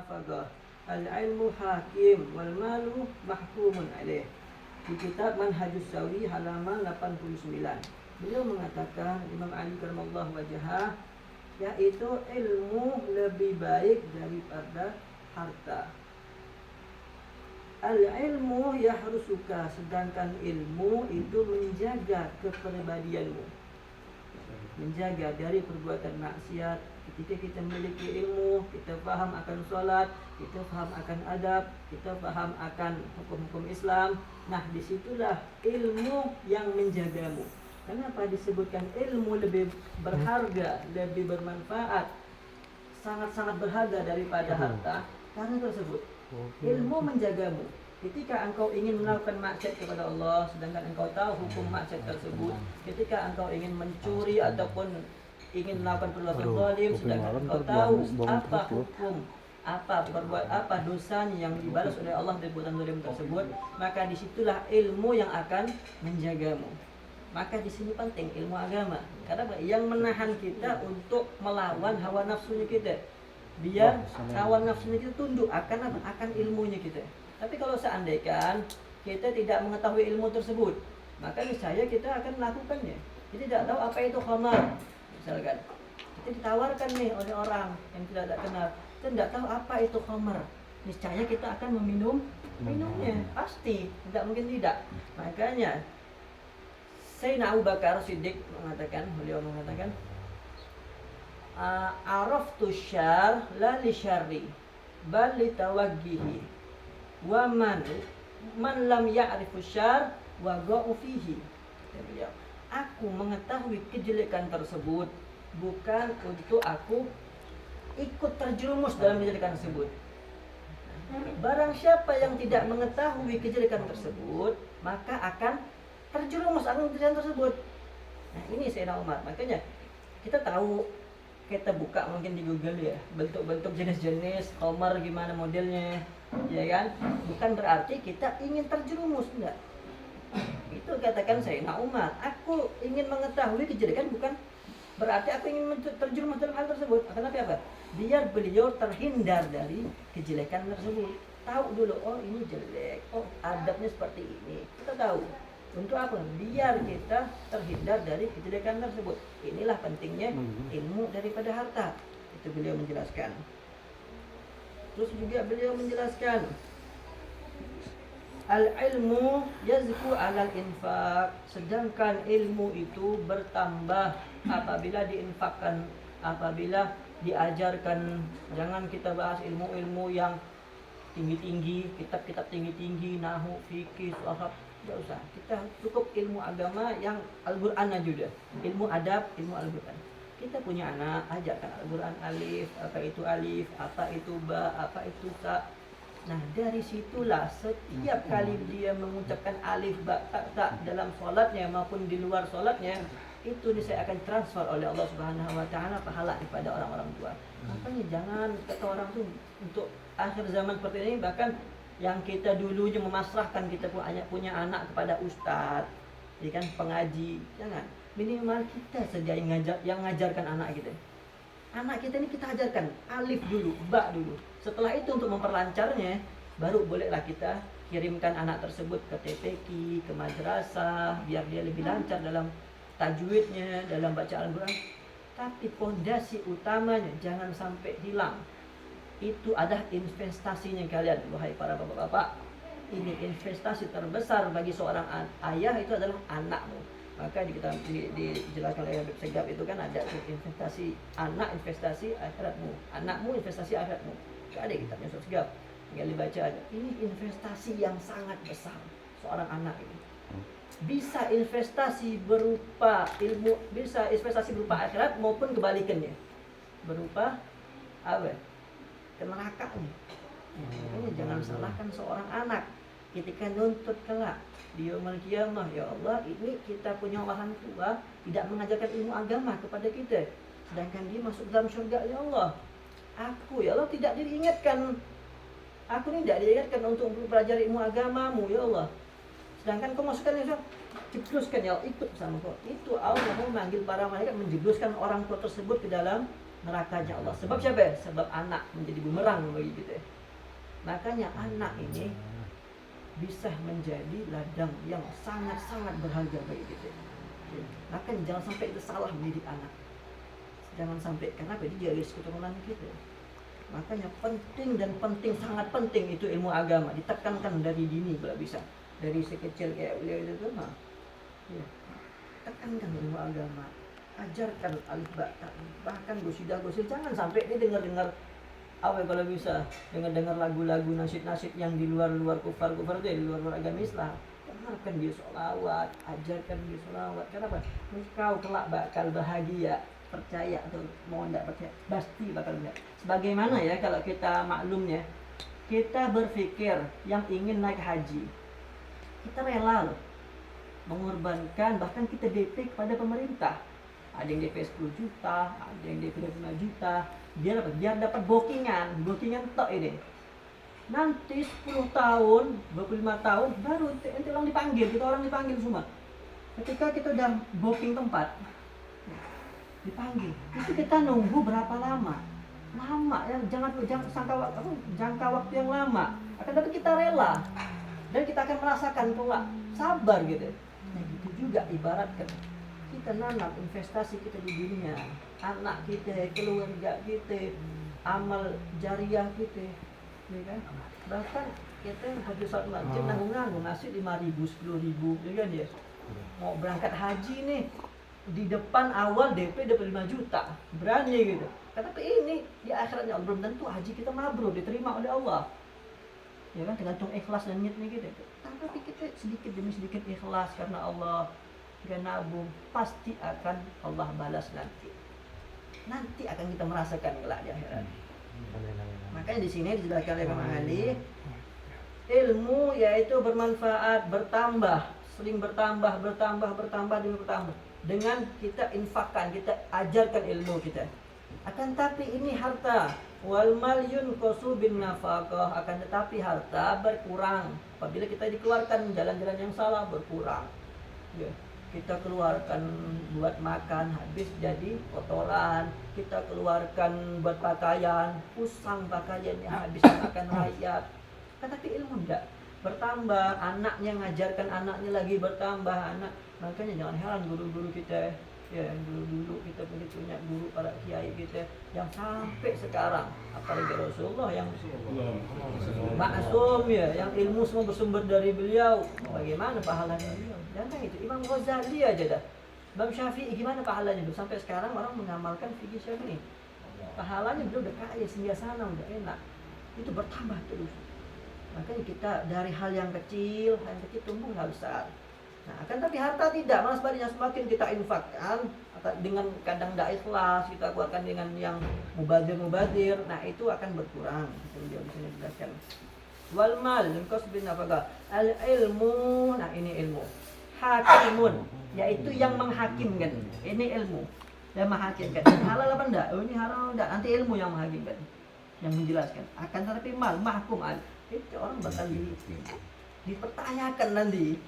Fadah al-ilmu hakim wal malu mahkumun alaih. Di kitab Manhajus Sawi halaman 89, beliau mengatakan, Imam Ali karamallahu wajhah, yaitu ilmu lebih baik daripada harta. Al-ilmu yahrusuka, sedangkan ilmu itu menjaga kepribadianmu, menjaga dari perbuatan maksiat. Ketika kita memiliki ilmu, kita faham akan salat, kita faham akan adab, kita faham akan hukum-hukum Islam. Nah, disitulah ilmu yang menjagamu. Kenapa disebutkan ilmu lebih berharga, lebih bermanfaat, sangat-sangat berharga daripada harta? Karena tersebut ilmu menjagamu. Ketika engkau ingin melakukan maksiat kepada Allah, sedangkan engkau tahu hukum maksiat tersebut. Ketika engkau ingin mencuri ataupun ingin melakukan perbuatan zalim, sedangkan engkau tahu apa hukum, apa dosanya yang dibalas oleh Allah dari perbuatan zalim tersebut, maka disitulah ilmu yang akan menjagamu. Maka di sini penting ilmu agama, karena yang menahan kita untuk melawan hawa nafsunya kita, biar hawa nafsunya kita tunduk akan apa? Akan ilmunya kita. Tapi kalau seandainya kita tidak mengetahui ilmu tersebut, maka niscaya kita akan melakukannya. Kita tidak tahu apa itu khamar. Misalkan kita ditawarkan nih oleh orang yang tidak kenal, kita tidak tahu apa itu khamar, niscaya kita akan minumnya, pasti, tidak mungkin tidak. Makanya Sayyidina Abu Bakar Siddiq beliau mengatakan, araftu syar la li syarri bal li tawaggihi wa man lam ya'rifu syar wa ga'u fihi. Beliau, aku mengetahui kejelekan tersebut bukan untuk aku ikut terjerumus dalam kejelekan tersebut. Barang siapa yang tidak mengetahui kejelekan tersebut, maka akan terjerumus dalam kejelekan tersebut. Nah, ini Sayyidina Umar. Makanya kita tahu, kita buka mungkin di Google ya, bentuk-bentuk jenis-jenis khamar gimana modelnya, ya kan? Bukan berarti kita ingin terjerumus, enggak. Itu katakan Sayyidina Umar, aku ingin mengetahui kejelekan bukan berarti aku ingin terjerumus dalam hal tersebut. Kenapa apa? Biar beliau terhindar dari kejelekan tersebut. Tahu dulu, oh ini jelek, oh adabnya seperti ini. Kita tahu. Untuk apa? Biar kita terhindar dari kejelekan tersebut. Inilah pentingnya ilmu daripada harta. Itu beliau menjelaskan. Terus juga beliau menjelaskan, al-ilmu yazku alal infak, sedangkan ilmu itu bertambah apabila diinfakkan, apabila diajarkan. Jangan kita bahas ilmu-ilmu yang tinggi-tinggi, kitab-kitab tinggi-tinggi, nahwu, fikih, shahab, tidak usah. Kita cukup ilmu agama yang Al-Quran aja udah. Ilmu adab, ilmu Al-Quran. Kita punya anak, ajarkan Al-Quran alif, apa itu ba, apa itu ta. Nah, dari situlah setiap kali dia mengucapkan alif, ba, ta dalam sholatnya maupun di luar sholatnya, itu saya akan transfer oleh Allah Subhanahu wa Ta'ala pahala kepada orang-orang tua. Makanya jangan kata orang tuh untuk akhir zaman seperti ini, bahkan yang kita dulunya memasrahkan kita punya anak kepada ustadz, ya kan, pengaji, jangan. Minimal kita saja yang ngajarkan anak kita. Anak kita ini kita ajarkan alif dulu, ba dulu. Setelah itu untuk memperlancarnya, baru bolehlah kita kirimkan anak tersebut ke TPQ, ke madrasah, biar dia lebih lancar dalam tajwidnya, dalam baca Al-Quran. Tapi fondasi utamanya jangan sampai hilang. Itu adalah investasinya kalian, wahai para bapak-bapak. Ini investasi terbesar bagi seorang ayah, itu adalah anakmu. Maka dijelaskan oleh Habib Segaf itu kan ada investasi anak, investasi akhiratmu, anakmu investasi akhiratmu. Ada kitabnya Ustaz Segaf, tinggal dibaca aja. Ini investasi yang sangat besar seorang anak ini. Bisa investasi berupa ilmu, bisa investasi berupa akhirat maupun kebalikannya, berupa apa? Neraka nih. Makanya jangan salahkan seorang anak ketika nuntut kelak di yaumul qiyamah. Ya Allah, ini kita punya orang tua tidak mengajarkan ilmu agama kepada kita, sedangkan dia masuk dalam surga. Ya Allah, aku ya Allah tidak diingatkan, aku ini tidak diingatkan untuk mempelajari ilmu agamamu ya Allah, sedangkan kau masukkan ya, jebluskan ya Allah, ikut sama kau. Itu Allah mau manggil para malaikat menjebluskan orang tua tersebut ke dalam nerakanya Allah. Sebab siapa? Sebab anak menjadi bumerang bagi kita. Makanya anak ini bisa menjadi ladang yang sangat-sangat berharga bagi kita. Makanya jangan sampai itu salah mendidik anak. Jangan sampai, kenapa? Dia garis keturunan kita. Makanya penting dan penting, sangat penting itu ilmu agama. Ditekankan dari dini kalau bisa. Dari sekecil kayak beliau itu tuh mah. Ya. Tekankan ilmu agama. Ajarkan alif ba ta. Bahkan gosidah jangan sampai dia dengar-dengar apa kalau bisa dengar lagu-lagu nasyid-nasyid yang di luar kufar itu ya, di luar agama Islam. Dengarkan dia sholawat, ajarkan dia sholawat. Kenapa? Engkau kelak bakal bahagia. Percaya atau mau tidak percaya, pasti bakal enggak. Sebagaimana ya kalau kita maklumnya, kita berpikir yang ingin naik haji, kita rela loh mengorbankan, bahkan kita DP kepada pemerintah. Ada yang DP 10 juta, ada yang DP 5 juta, biar dapat bookingan tok ini. Nanti 10 tahun, 25 tahun baru ente orang dipanggil, kita orang dipanggil semua. Ketika kita udah booking tempat, dipanggil, itu kita nunggu berapa lama ya, jangan jangka waktu yang lama, akan tapi kita rela dan kita akan merasakan pula sabar gitu. Nah gitu juga ibaratkan kita nanam investasi kita di dunia, anak kita, keluarga kita, amal jariah kita, ya kan? Bahkan kita habis sholat maghrib nanggung ngasih 5.000, 10.000, ya kan ya? Mau berangkat haji nih, di depan awal DP dapat 5 juta, berani gitu. Tetapi ini di akhiratnya belum tentu haji kita mabrur, diterima oleh Allah. Ya kan, tergantung ikhlas dan niatnya gitu. Tapi kita sedikit demi sedikit ikhlas karena Allah, kita nabung, pasti akan Allah balas nanti. Nanti akan kita merasakan kelak di akhirat. Makanya di sini dijelaskan oleh Imam Ali, ilmu yaitu bermanfaat, bertambah, sering bertambah dengan kita infakkan, kita ajarkan ilmu kita. Akan tapi ini harta, wal mal yunqasu bin nafaqah, akan tetapi harta berkurang apabila kita dikeluarkan jalan-jalan yang salah, berkurang. Ya, kita keluarkan buat makan habis jadi kotoran, kita keluarkan buat pakaian, usang pakaiannya habis makan rakyat. Tetapi ilmu enggak bertambah, anaknya ngajarkan anaknya lagi bertambah anak. Makanya jangan heran guru-guru kita ya, dulu kita punya guru para kiai kita yang sampai sekarang, apalagi Rasulullah yang maksum ya, yang ilmu semua bersumber dari beliau. Bagaimana pahalanya beliau? Jangan itu Imam Ghazali aja dah, Imam Syafi'i gimana pahalanya? Sampai sekarang orang mengamalkan fikih Syafi'i, pahalanya beliau udah kaya sendiri udah enak, itu bertambah terus. Makanya kita dari hal yang kecil tumbuh hal besar. Nah, akan tapi harta tidak, malah sebaliknya semakin kita infakkan dengan kadang tidak ikhlas, kita keluarkan dengan yang mubadir, nah itu akan berkurang. Itu dia di sini dijelaskan. Wal mal kasbin apa? Al ilmu, nah ini ilmu. Hakimun, yaitu yang menghakimkan. Ini ilmu yang menghakimkan. Halal apa enggak? Oh ini halal enggak? Nanti ilmu yang menghakimkan, yang menjelaskan. Akan tetapi mal mahkum al, itu orang bakal dipertanyakan nanti.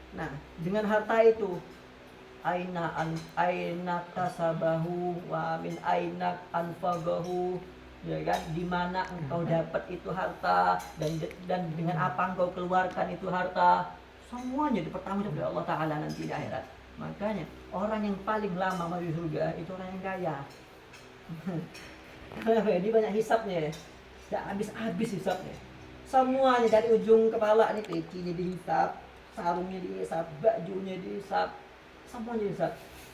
Nah, dengan harta itu aina kasabahu wa min aina anfagahu, ya kan? Di mana engkau dapat itu harta dan dengan apa engkau keluarkan itu harta, semuanya dipertanggungjawabkan oleh Allah Taala nanti di akhirat. Makanya orang yang paling lama masuk surga itu orang yang kaya. Dia banyak hisapnya, tidak habis hisapnya. Semuanya dari ujung kepala ini, pecinya dihisap, sarungnya dihisap, bajunya dihisap, semuanya dihisap.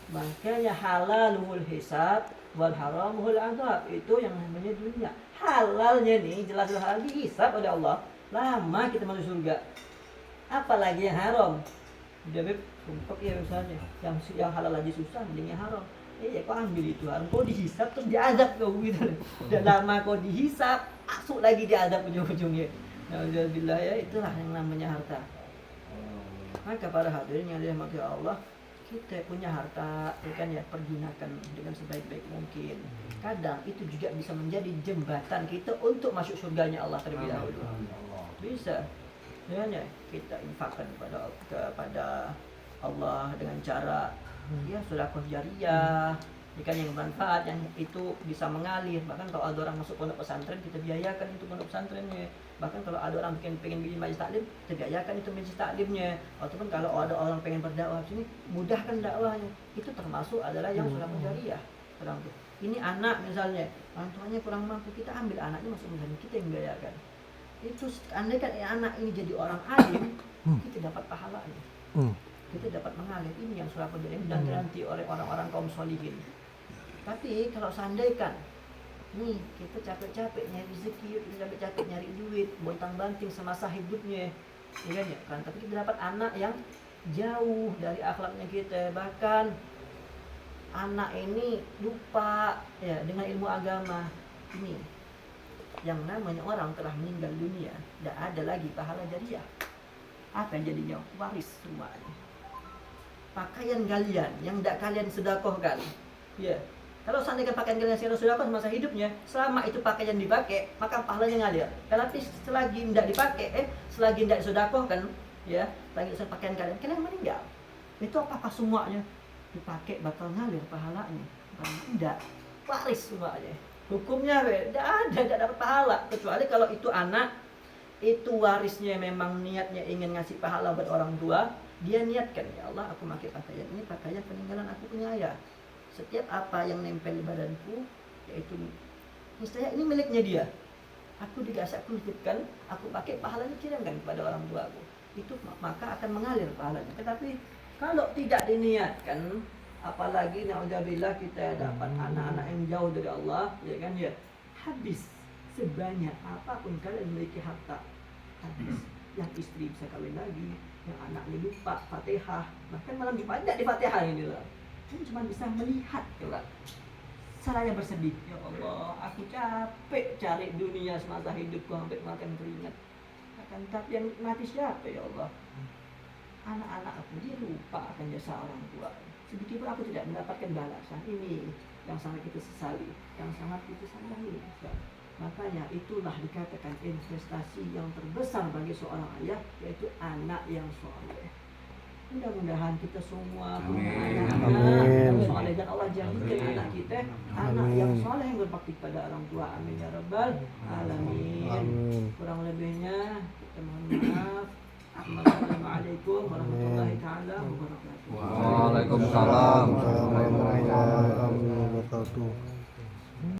Makanya halalul hisab wal haramul azab, itu yang namanya dunia. Halalnya nih jelas halal dihisap oleh Allah, lama kita masuk surga. Apalagi yang haram, udah sumpah ya misalnya, yang halal aja susah, mending yang haram. Kau ambil itu haram, kau dihisap terus diadab kau gitu. Dan lama kau dihisap, masuk lagi diadab ujung-ujungnya. Alhamdulillah ya, itulah yang namanya harta. Maka para hadirin yang dirahmati Allah, kita punya harta, kan ya, pergunakan dengan sebaik-baik mungkin. Kadang itu juga bisa menjadi jembatan kita untuk masuk surganya Allah terlebih dahulu. Bisa, dengan ya kita infakkan kepada Allah dengan cara ya sedekah jariyah, Ikan yang bermanfaat, yang itu bisa mengalir. Bahkan kalau ada orang masuk pondok pesantren, kita biayakan itu pondok pesantrennya. Bahkan kalau ada orang pengen bikin majelis taklim, kita biayakan itu majelis taklimnya. Ataupun kalau ada orang pengen berdakwah di sini, mudahkan dakwahnya. Itu termasuk adalah yang sudah jariah. Orang tuh. Ini anak misalnya, orang tuanya kurang mampu, kita ambil anaknya masuk pesantren, kita yang biayakan. Itu andai kan anak ini jadi orang alim, kita dapat pahalanya. Kita dapat mengalir. Ini yang surah jariah dan dinanti oleh orang-orang kaum sholihin. Tapi kalau seandainya nih kita capek-capek nyari rezeki, kita capek-capek nyari duit, bontang-banting semasa hidupnya, ya kan? Tapi kita dapat anak yang jauh dari akhlaknya kita, bahkan anak ini lupa ya dengan ilmu agama. Ini yang namanya orang telah meninggal dunia, tidak ada lagi pahala jariah. Apa yang jadinya? Waris semuanya. Pakaian kalian yang tidak kalian sedekahkan, ya. Kalau seandainya pakaian kalian sudah masa hidupnya, selama itu pakaian dipakai, maka pahalanya ngalir. Tapi selagi tidak dipakai, selagi tidak sedekahkan, ya, lagi pakaian kalian meninggal. Itu apakah semuanya dipakai bakal ngalir pahalanya? Tidak, waris semuanya. Hukumnya tidak dapat pahala, kecuali kalau itu anak, itu warisnya memang niatnya ingin ngasih pahala buat orang tua, dia niatkan, ya Allah aku pakai pakaian ini, pakaian peninggalan aku punya ayah. Setiap apa yang nempel di badanku, yaitu misalnya ini miliknya dia, aku dikasih, aku titipkan, aku pakai, pahalanya kirimkan kepada orang tuaku. Itu maka akan mengalir pahalanya. Tetapi kalau tidak diniatkan, apalagi naudzubillah kita dapat anak-anak yang jauh dari Allah, ya kan ya, habis sebanyak apapun kalian memiliki harta, habis. Yang istri bisa kawin lagi, yang anaknya lupa Fatihah, bahkan malam Jumat tidak di Fatihah ini lah. Kan cuma bisa melihat, coba. Saya bersedih, ya Allah, aku capek cari dunia semasa hidupku sampai makan keringat. Akan tapi yang mati siapa, ya Allah? Anak-anak aku, dia lupa akan jasa orang tua. Sedikit pun aku tidak mendapatkan balasan. Ini yang sangat kita sesali, yang sangat kita sayangi. Makanya itulah dikatakan investasi yang terbesar bagi seorang ayah, yaitu anak yang soleh. Mudah-mudahan kita semua punya anak yang soleh, dan Allah jadikan anak kita anak yang soleh yang berbakti pada orang tua. Amin ya rabbal alamin. Kurang lebihnya kita mohon maaf. Assalamualaikum warahmatullahi taala wabarakatuh. Waalaikumsalam warahmatullahi wabarakatuh.